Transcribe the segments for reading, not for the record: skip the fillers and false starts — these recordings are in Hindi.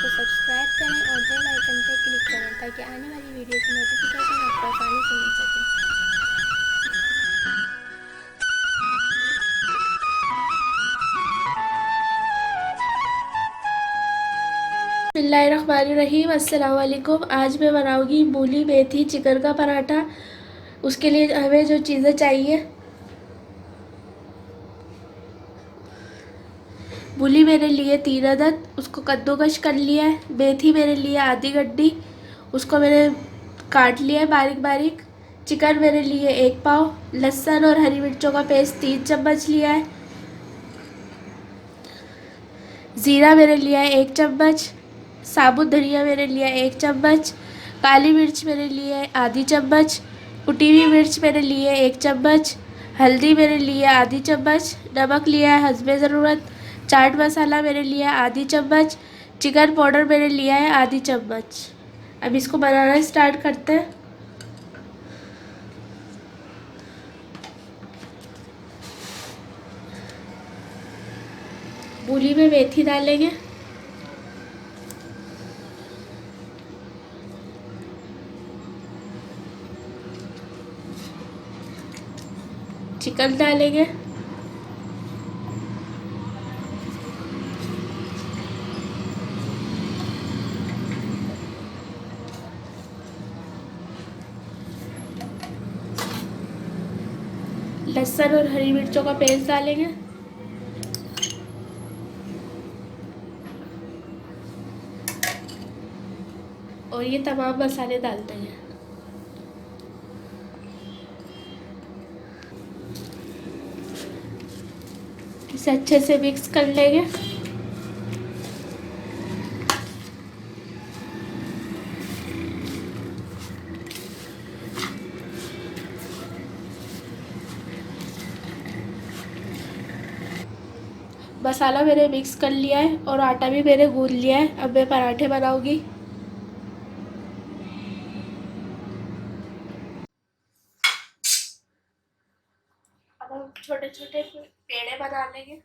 को सब्सक्राइब करें और बेल आइकन पर क्लिक करें ताकि आने वाली वीडियो की नोटिफिकेशन आपको आसानी से मिल सके। बिस्मिल्लाहिर्रहमानिर्रहीम। अस्सलाम वालेकुम। आज मैं बनाऊंगी मूली मेथी चिकन का पराठा। उसके लिए हमें जो चीज़ें चाहिए, मूली मेरे लिए 3 अदद, उसको कद्दूकश कर लिया है। मेथी मेरे लिए आधी गड्डी, उसको मैंने काट लिया है बारीक बारीक। चिकन मेरे लिए 1 पाव। लहसुन और हरी मिर्चों का पेस्ट 3 चम्मच लिया है। ज़ीरा मेरे लिया है 1 चम्मच। साबुत धनिया मेरे लिया 1 चम्मच। काली मिर्च मेरे लिए आधी चम्मच। कुटी हुई मिर्च मेरे लिए 1 चम्मच। हल्दी मेरे लिए आधी चम्मच। नमक लिया है हस्बे ज़रूरत। चाट मसाला मेरे लिए आधी चम्मच। चिकन पाउडर मेरे लिया है आधी चम्मच। अब इसको बनाना स्टार्ट करते हैं। मूली में मेथी डालेंगे, चिकन डालेंगे, लहसुन और हरी मिर्चों का पेस्ट डालेंगे, और ये तमाम मसाले डाल देंगे। इसे अच्छे से मिक्स कर लेंगे। मसाला मैंने मिक्स कर लिया है और आटा भी मैंने गूंद लिया है। अब मैं पराठे बनाऊंगी। अब हम छोटे छोटे पेड़े बना लेंगे।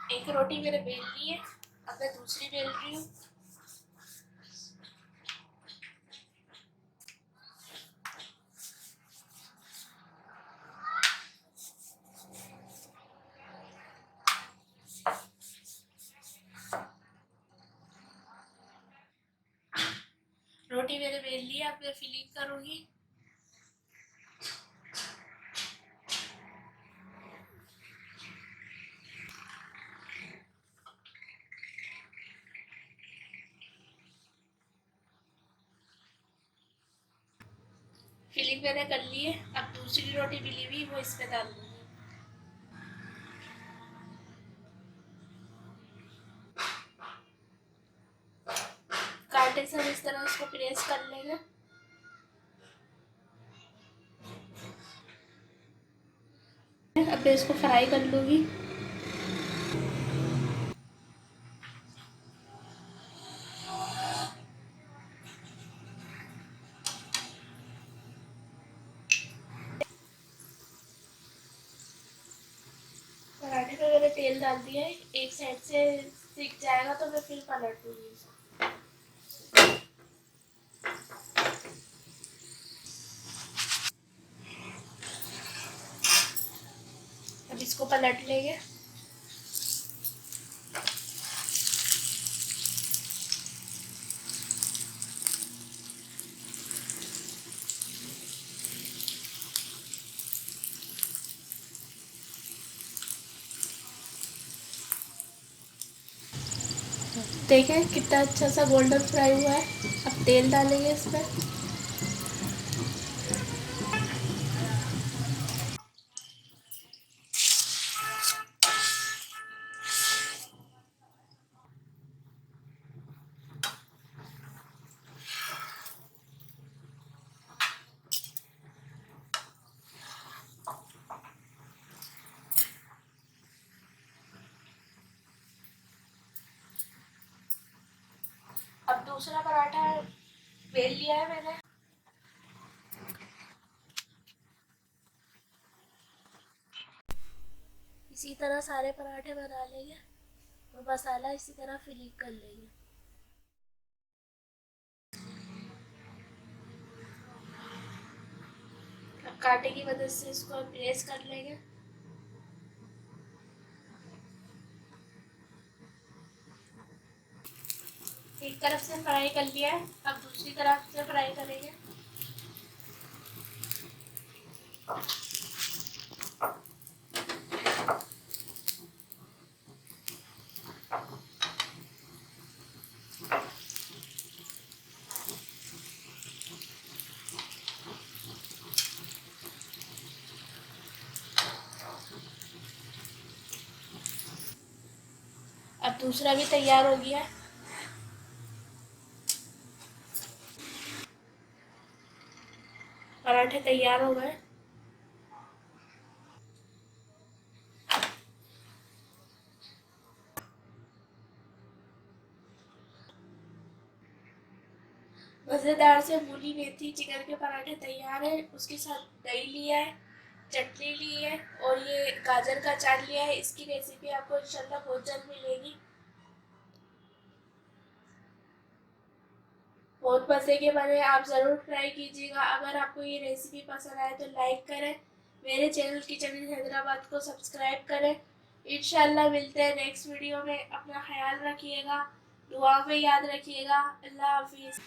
एक रोटी मैंने बेल ली है, अब मैं दूसरी बेल रही हूँ। रोटी मैंने बेल ली है, अब मैं फिलिंग करूँगी। फिलिंग मैंने कर ली है, अब दूसरी रोटी मिली हुई वो इसमें डाल दूँगी। कांटे से हम इस तरह उसको प्रेस कर लेंगे। अब मैं इसको फ्राई कर लूँगी। पराठे में मैंने तेल डाल दिया है, एक साइड से सिक जाएगा तो मैं फिर पलट दूँगी इसे। अब इसको पलट लेंगे। देखें कितना अच्छा सा गोल्डन फ्राई हुआ है। अब तेल डालेंगे इसमें। अब दूसरा पराठा बेल लिया है मैंने। इसी तरह सारे पराठे बना लेंगे और मसाला इसी तरह फिलिंग कर लेंगे। अब कांटे की मदद से इसको प्रेस कर लेंगे। एक तरफ से फ्राई कर लिया है, अब दूसरी तरफ से फ्राई करेंगे। अब दूसरा भी तैयार हो गया है। पराठे तैयार हो गए। मज़ेदार से मूली मेथी चिकन के पराठे तैयार है। उसके साथ दही लिया है, चटनी ली है और ये गाजर का अचार लिया है। इसकी रेसिपी आपको इंशाल्लाह बहुत जल्द मिलेगी। बहुत मज़े के बने, आप ज़रूर ट्राई कीजिएगा। अगर आपको ये रेसिपी पसंद आए तो लाइक करें, मेरे चैनल किचन इन हैदराबाद को सब्सक्राइब करें। इंशाल्लाह मिलते हैं नेक्स्ट वीडियो में। अपना ख्याल रखिएगा, दुआ में याद रखिएगा। अल्लाह हाफिज़।